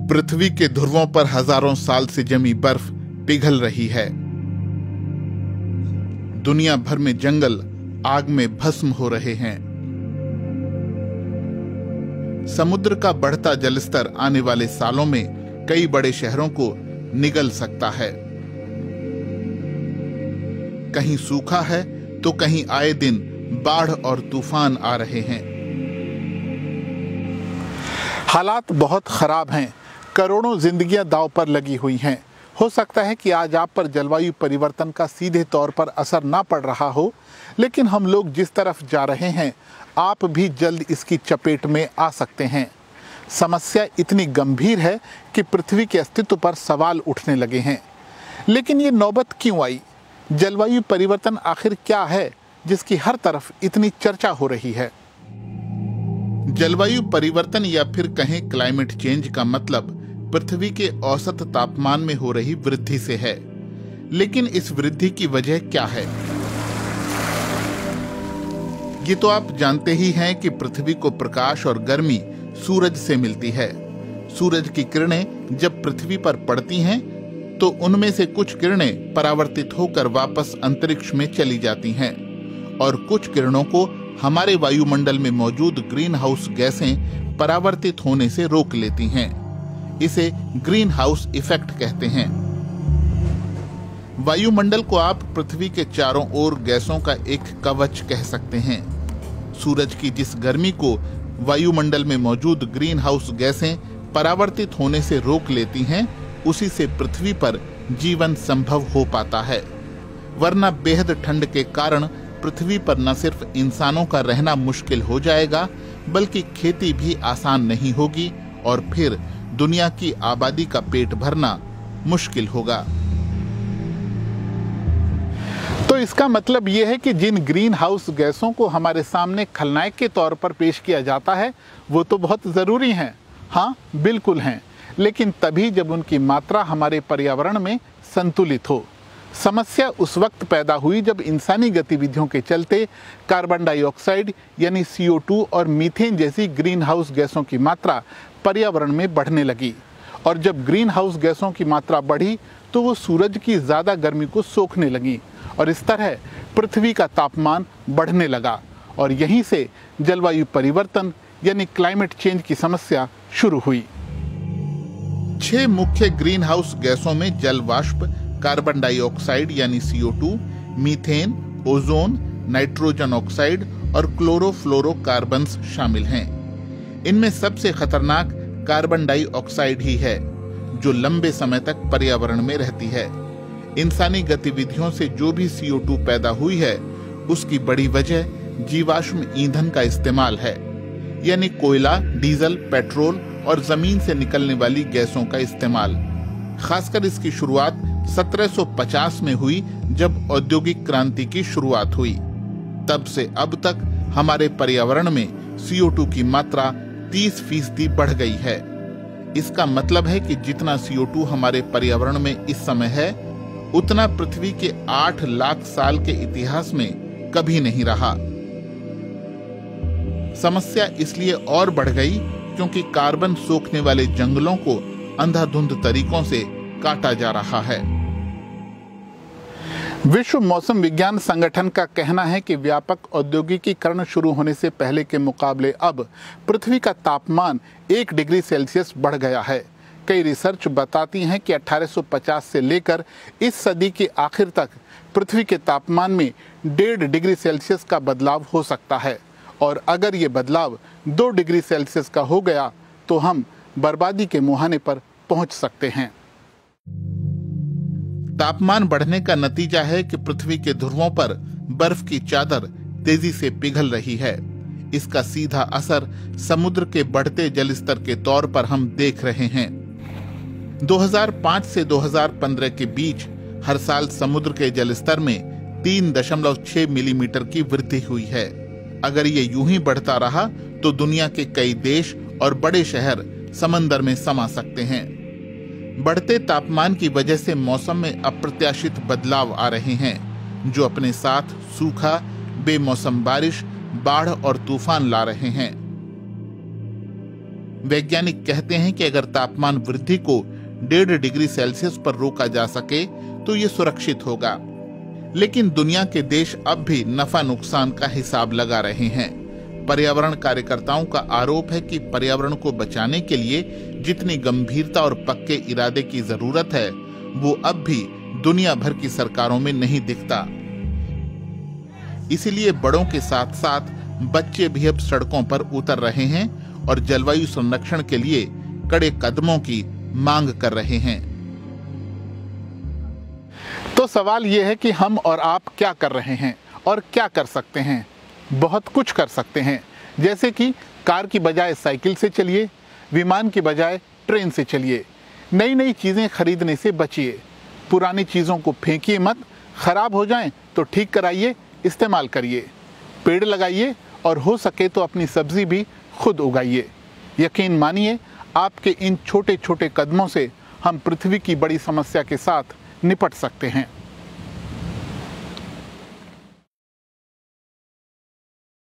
पृथ्वी के ध्रुवों पर हजारों साल से जमी बर्फ पिघल रही है। दुनिया भर में जंगल आग में भस्म हो रहे हैं। समुद्र का बढ़ता जलस्तर आने वाले सालों में कई बड़े शहरों को निगल सकता है। कहीं सूखा है तो कहीं आए दिन बाढ़ और तूफान आ रहे हैं। हालात बहुत खराब हैं। करोड़ों जिंदगियां दांव पर लगी हुई हैं। हो सकता है कि आज आप पर जलवायु परिवर्तन का सीधे तौर पर असर ना पड़ रहा हो, लेकिन हम लोग जिस तरफ जा रहे हैं आप भी जल्द इसकी चपेट में आ सकते हैं। समस्या इतनी गंभीर है कि पृथ्वी के अस्तित्व पर सवाल उठने लगे हैं। लेकिन ये नौबत क्यों आई? जलवायु परिवर्तन आखिर क्या है जिसकी हर तरफ इतनी चर्चा हो रही है? जलवायु परिवर्तन या फिर कहें क्लाइमेट चेंज का मतलब पृथ्वी के औसत तापमान में हो रही वृद्धि से है। लेकिन इस वृद्धि की वजह क्या है? ये तो आप जानते ही हैं कि पृथ्वी को प्रकाश और गर्मी सूरज से मिलती है। सूरज की किरणें जब पृथ्वी पर पड़ती हैं तो उनमें से कुछ किरणें परावर्तित होकर वापस अंतरिक्ष में चली जाती हैं और कुछ किरणों को हमारे वायुमंडल में मौजूद ग्रीन हाउस गैसें परावर्तित होने से रोक लेती हैं। इसे ग्रीन हाउस इफेक्ट कहते हैं। वायुमंडल को आप पृथ्वी के चारों ओर गैसों का एक कवच कह सकते हैं। सूरज की जिस गर्मी को वायुमंडल में मौजूद ग्रीन हाउस गैसें परावर्तित होने से रोक लेती हैं, उसी से पृथ्वी पर जीवन संभव हो पाता है। वरना बेहद ठंड के कारण पृथ्वी पर न सिर्फ इंसानों का रहना मुश्किल हो जाएगा, बल्कि खेती भी आसान नहीं होगी और फिर दुनिया की आबादी का पेट भरना मुश्किल होगा। तो इसका मतलब यह है कि जिन ग्रीन हाउस गैसों को हमारे सामने खलनायक के तौर पर पेश किया जाता है वो तो बहुत जरूरी हैं। हाँ, बिल्कुल हैं, लेकिन तभी जब उनकी मात्रा हमारे पर्यावरण में संतुलित हो। समस्या उस वक्त पैदा हुई जब इंसानी गतिविधियों के चलते कार्बन डाइऑक्साइड यानी CO2 और मीथेन जैसी ग्रीन हाउस गैसों की मात्रा पर्यावरण में बढ़ने लगी। और जब ग्रीन हाउस गैसों की मात्रा बढ़ी तो वो सूरज की ज़्यादा गर्मी को सोखने लगी और इस तरह पृथ्वी का तापमान बढ़ने लगा और यहीं से जलवायु परिवर्तन यानी क्लाइमेट चेंज की समस्या शुरू हुई। 6 मुख्य ग्रीन हाउस गैसों में जल वाष्प, कार्बन डाइऑक्साइड यानी CO2, methane, ozone, nitrogen oxide और क्लोरोफ्लोरोकार्बन्स शामिल हैं। इनमें सबसे खतरनाक कार्बन डाइऑक्साइड ही है, जो लंबे समय तक पर्यावरण में रहती है। इंसानी गतिविधियों से जो भी CO2 पैदा हुई है, उसकी बड़ी वजह जीवाश्म ईंधन का इस्तेमाल है, यानी कोयला, डीजल, पेट्रोल और जमीन से निकलने वाली गैसों का इस्तेमाल। खासकर इसकी शुरुआत 1750 में हुई, जब औद्योगिक क्रांति की शुरुआत हुई। तब से अब तक हमारे पर्यावरण में CO2 की मात्रा 30% बढ़ गई है। इसका मतलब है कि जितना CO2 हमारे पर्यावरण में इस समय है, उतना पृथ्वी के 8 लाख साल के इतिहास में कभी नहीं रहा। समस्या इसलिए और बढ़ गई क्योंकि कार्बन सोखने वाले जंगलों को अंधाधुंध तरीकों से काटा जा रहा है। विश्व मौसम विज्ञान संगठन का कहना है कि व्यापक औद्योगिकीकरण शुरू होने से पहले के मुकाबले अब पृथ्वी का तापमान 1 डिग्री सेल्सियस बढ़ गया है। कई रिसर्च बताती हैं कि 1850 से लेकर इस सदी के आखिर तक पृथ्वी के तापमान में 1.5 डिग्री सेल्सियस का बदलाव हो सकता है और अगर ये बदलाव 2 डिग्री सेल्सियस का हो गया तो हम बर्बादी के मुहाने पर पहुंच सकते हैं। तापमान बढ़ने का नतीजा है कि पृथ्वी के ध्रुवों पर बर्फ की चादर तेजी से पिघल रही है। इसका सीधा असर समुद्र के बढ़ते जलस्तर के तौर पर हम देख रहे हैं। 2005 से 2015 के बीच हर साल समुद्र के जलस्तर में 3.6 मिलीमीटर की वृद्धि हुई है। अगर ये यूं ही बढ़ता रहा तो दुनिया के कई देश और बड़े शहर समंदर में समा सकते हैं। बढ़ते तापमान की वजह से मौसम में अप्रत्याशित बदलाव आ रहे हैं, जो अपने साथ सूखा, बेमौसम बारिश, बाढ़ और तूफान ला रहे हैं। वैज्ञानिक कहते हैं कि अगर तापमान वृद्धि को 1.5 डिग्री सेल्सियस पर रोका जा सके तो ये सुरक्षित होगा। लेकिन दुनिया के देश अब भी नफा नुकसान का हिसाब लगा रहे हैं। पर्यावरण कार्यकर्ताओं का आरोप है कि पर्यावरण को बचाने के लिए जितनी गंभीरता और पक्के इरादे की जरूरत है वो अब भी दुनिया भर की सरकारों में नहीं दिखता। इसीलिए बड़ों के साथ साथ बच्चे भी अब सड़कों पर उतर रहे हैं और जलवायु संरक्षण के लिए कड़े कदमों की मांग कर रहे हैं। तो सवाल यह है कि हम और आप क्या कर रहे हैं और क्या कर सकते हैं। बहुत कुछ कर सकते हैं, जैसे कि कार की बजाय साइकिल से चलिए, विमान की बजाय ट्रेन से चलिए, नई नई चीज़ें खरीदने से बचिए, पुरानी चीज़ों को फेंकिए मत, खराब हो जाएं तो ठीक कराइए, इस्तेमाल करिए, पेड़ लगाइए और हो सके तो अपनी सब्जी भी खुद उगाइए। यकीन मानिए, आपके इन छोटे छोटे कदमों से हम पृथ्वी की बड़ी समस्या के साथ निपट सकते हैं।